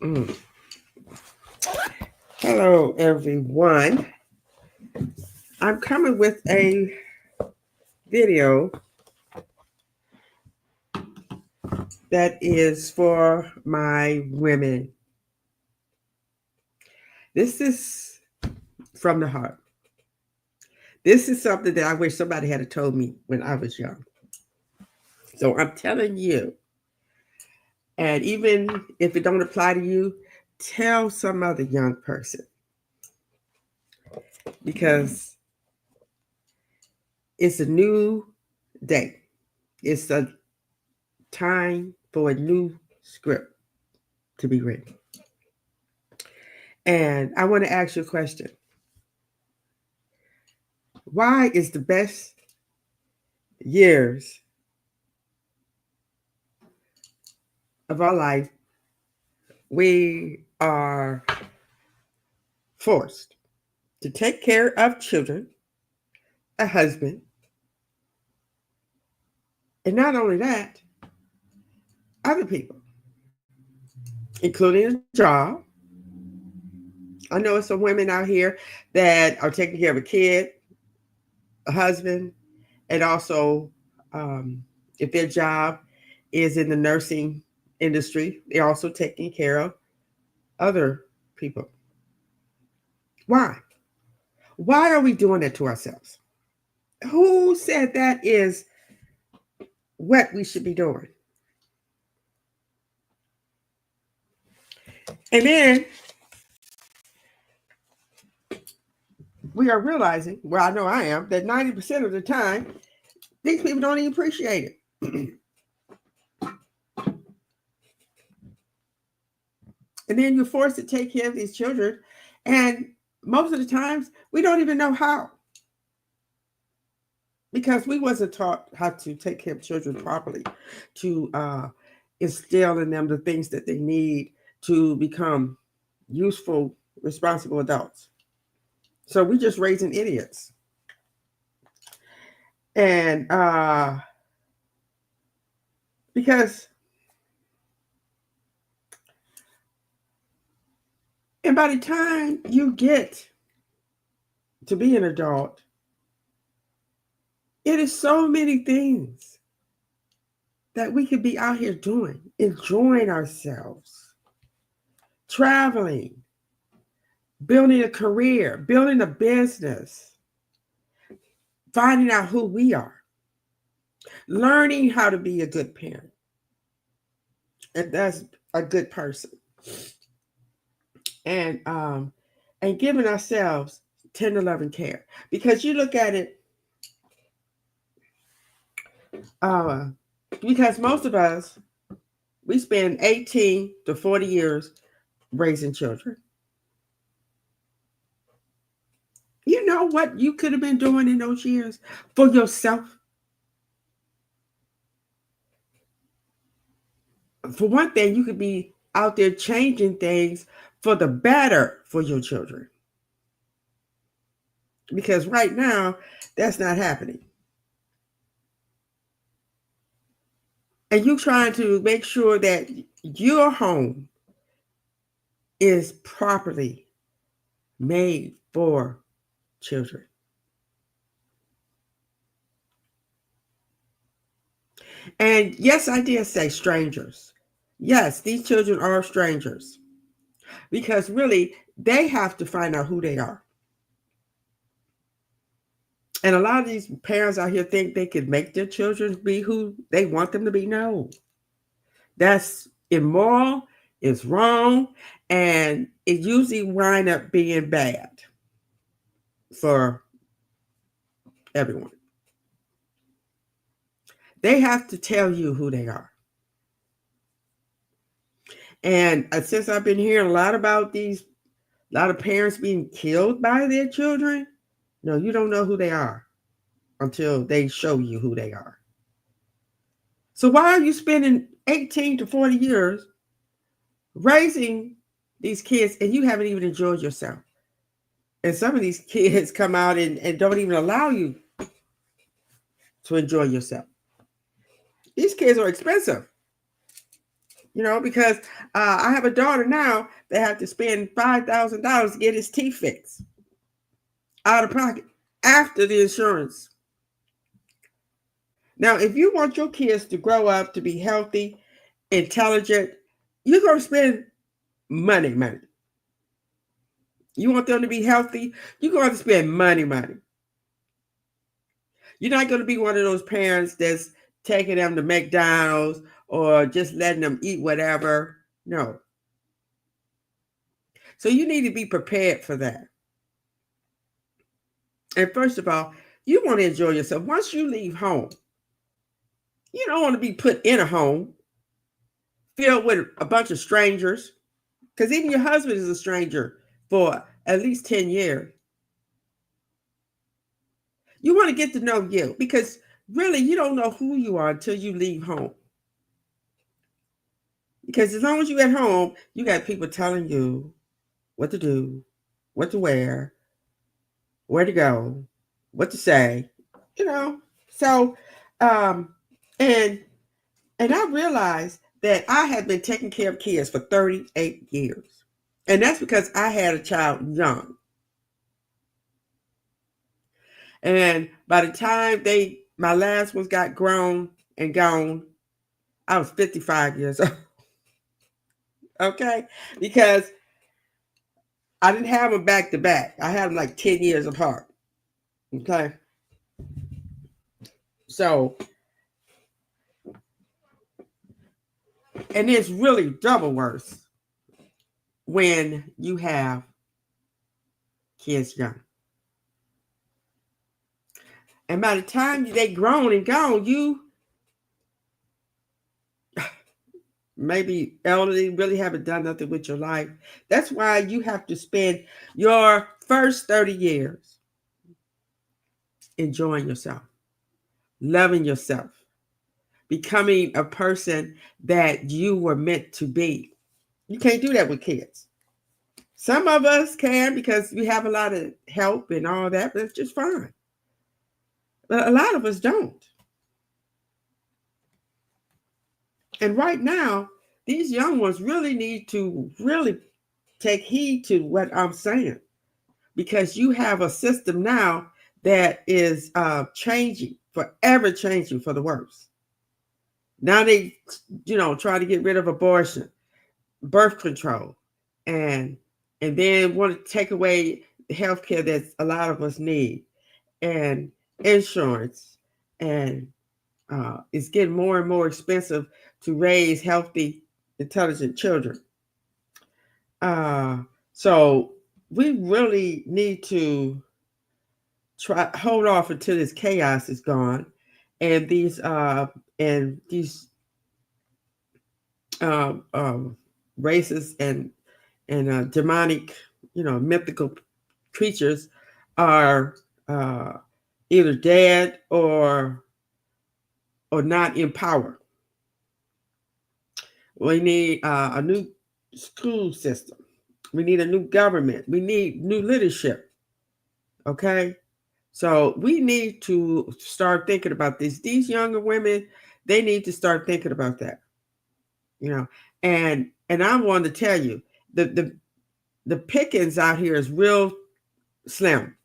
Mm. Hello, everyone. I'm coming with a video that is for my women. This is from the heart. This is something that I wish somebody had told me when I was young. So I'm telling you, and even if it don't apply to you, tell some other young person because it's a new day. It's a time for a new script to be written. And I want to ask you a question. Why is the best years of our life we are forced to take care of children, a husband, and not only that, other people, including a job. I know some women out here that are taking care of a kid, a husband, and also if their job is in the nursing industry, they're also taking care of other people. Why? Why are we doing that to ourselves? Who said that is what we should be doing? And then we are realizing, well, I know I am, that 90% of the time, these people don't even appreciate it. And then you're forced to take care of these children. And most of the times, we don't even know how. Because we wasn't taught how to take care of children properly, to instill in them the things that they need to become useful, responsible adults. So we're just raising idiots. And because, and by the time you get to be an adult, it is so many things that we could be out here doing, enjoying ourselves, traveling, building a career, building a business, finding out who we are, learning how to be a good parent, and that's a good person, and giving ourselves tender love and care. Because you look at it, uh, because most of us we spend 18 to 40 years raising children. You know what you could have been doing in those years for yourself? For one thing, you could be out there changing things for the better for your children. Because right now, that's not happening. And you trying to make sure that your home is properly made for children. And yes, I did say strangers. Yes, these children are strangers because really they have to find out who they are. And a lot of these parents out here think they could make their children be who they want them to be. No, that's immoral, it's wrong, and it usually wind up being bad for everyone. They have to tell you who they are. And since I've been hearing a lot about a lot of parents being killed by their children, no, you don't know who they are until they show you who they are. So why are you spending 18 to 40 years raising these kids and you haven't even enjoyed yourself? And some of these kids come out and don't even allow you to enjoy yourself. These kids are expensive. because I have a daughter now that have to spend $5,000 to get his teeth fixed out of pocket after the insurance. Now, if you want your kids to grow up to be healthy, intelligent, you're going to spend money. You want them to be healthy, you're going to spend money. You're not going to be one of those parents that's taking them to McDonald's or just letting them eat whatever. No. So you need to be prepared for that. And first of all, you want to enjoy yourself. Once you leave home, you don't want to be put in a home filled with a bunch of strangers, because even your husband is a stranger for at least 10 years. You want to get to know you, because really you don't know who you are until you leave home. Because as long as you're at home, you got people telling you what to do, what to wear, where to go, what to say, you know. So, um, and I realized that I had been taking care of kids for 38 years. And that's because I had a child young. And by the time my last ones got grown and gone, I was 55 years old. Okay? Because I didn't have them back to back. I had them like 10 years apart. Okay? So, and it's really double worse when you have kids young. And by the time they grown and gone, you maybe elderly, really haven't done nothing with your life. That's why you have to spend your first 30 years enjoying yourself, loving yourself, becoming a person that you were meant to be. You can't do that with kids. Some of us can because we have a lot of help and all that, but it's just fine. But a lot of us don't. And right now, these young ones really need to really take heed to what I'm saying, because you have a system now that is changing, forever changing for the worse. Now they, try to get rid of abortion, birth control, and then want to take away the health care that a lot of us need, and insurance, and it's getting more and more expensive to raise healthy, intelligent children. So we really need to hold off until this chaos is gone, and these races and demonic, mythical creatures are either dead or not in power. We need a new school system. We need a new government. We need new leadership. Okay? So we need to start thinking about this. These younger women, they need to start thinking about that. And I want to tell you, the pickings out here is real slim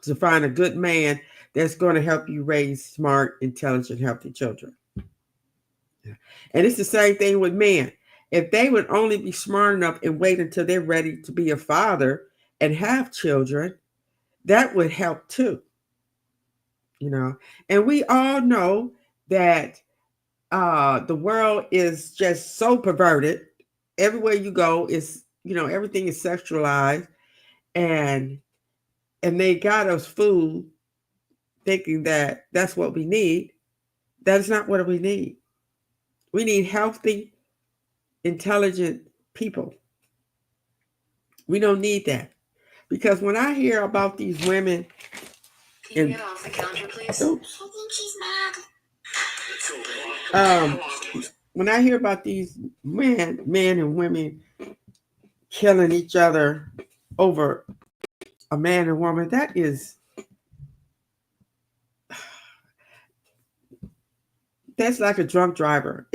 to find a good man that's going to help you raise smart, intelligent, healthy children. And it's the same thing with men. If they would only be smart enough and wait until they're ready to be a father and have children, that would help too. And we all know that the world is just so perverted. Everywhere you go is, everything is sexualized, and they got us fooled thinking that that's what we need. That's not what we need. We need healthy, intelligent people. We don't need that. Because when I hear about these women, can you get off the counter, please? Oops. I think she's mad. When I hear about these men and women killing each other over a man and woman, that's like a drunk driver.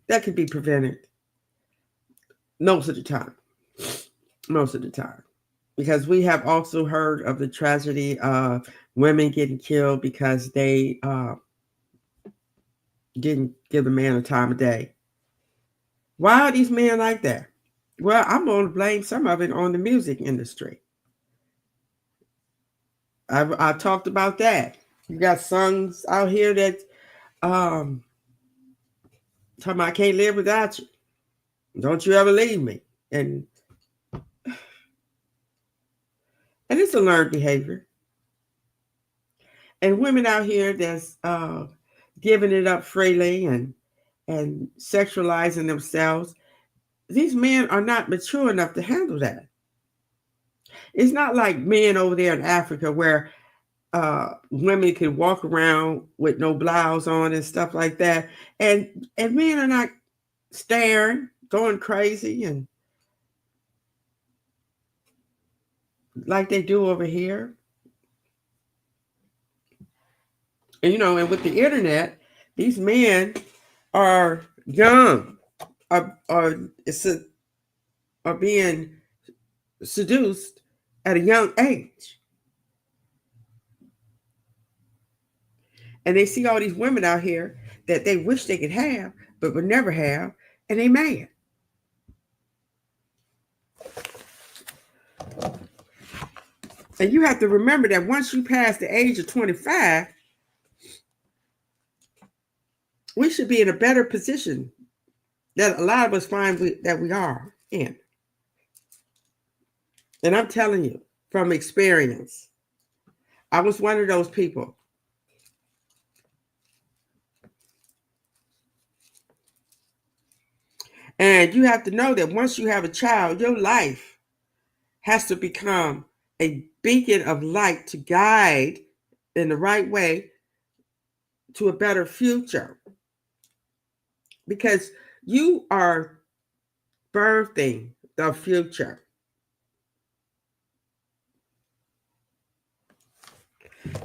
That could be prevented. most of the time. Most of the time. Because we have also heard of the tragedy of women getting killed because they didn't give the man a time of day. Why are these men like that? Well, I'm going to blame some of it on the music industry. I talked about that. You got songs out here that um, talking about I can't live without you. Don't you ever leave me. And and it's a learned behavior. And women out here that's giving it up freely and sexualizing themselves, these men are not mature enough to handle that. It's not like men over there in Africa where women can walk around with no blouse on and stuff like that, and men are not staring, going crazy, and like they do over here. And and with the internet, these men are young, are are being seduced at a young age, and they see all these women out here that they wish they could have, but would never have, and they mad. And you have to remember that once you pass the age of 25, we should be in a better position that a lot of us find that we are in. And I'm telling you from experience, I was one of those people. And you have to know that once you have a child, your life has to become a beacon of light to guide in the right way to a better future. Because you are birthing the future.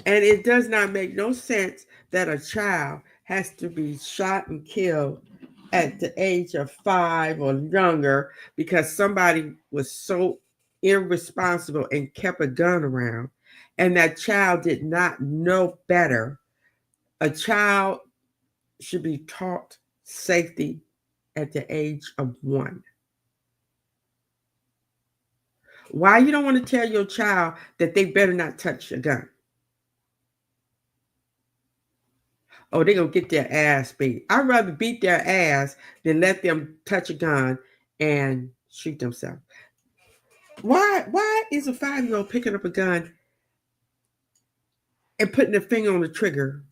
And it does not make no sense that a child has to be shot and killed at the age of 5 or younger because somebody was so irresponsible and kept a gun around, and that child did not know better. A child should be taught safety at the age of 1. Why you don't want to tell your child that they better not touch a gun? Oh, they're gonna get their ass beat. I'd rather beat their ass than let them touch a gun and shoot themselves. Why is a 5-year-old picking up a gun and putting their finger on the trigger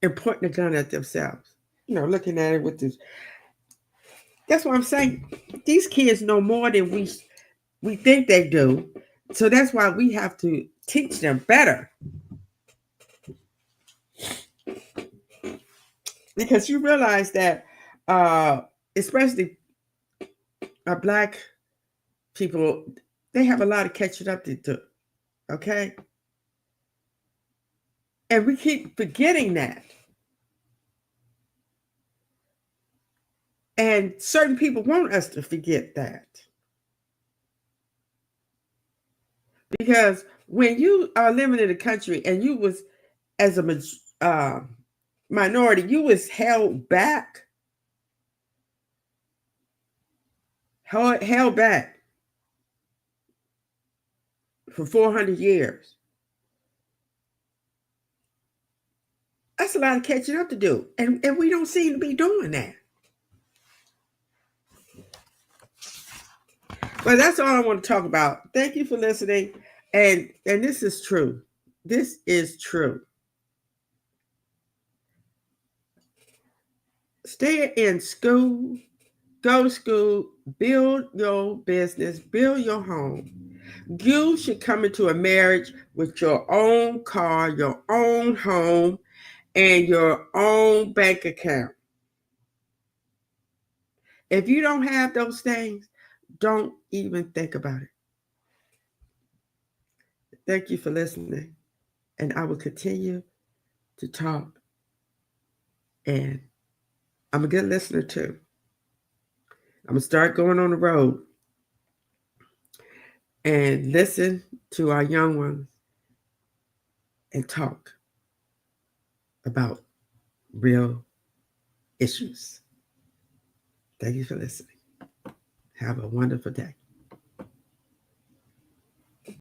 and pointing the gun at themselves? Looking at it with this. That's what I'm saying. These kids know more than we think they do. So that's why we have to teach them better. Because you realize that especially black people, they have a lot of catching up to do. Okay? And we keep forgetting that. And certain people want us to forget that. Because when you are living in a country and you was as a minority, you was held back, held back for 400 years. That's a lot of catching up to do. And we don't seem to be doing that. But that's all I want to talk about. Thank you for listening. And this is true. This is true. Stay in school, go to school, build your business, build your home. You should come into a marriage with your own car, your own home, and your own bank account. If you don't have those things, don't even think about it. Thank you for listening. And I will continue to talk. And I'm a good listener too. I'm going to start going on the road and listen to our young ones and talk about real issues. Thank you for listening. Have a wonderful day.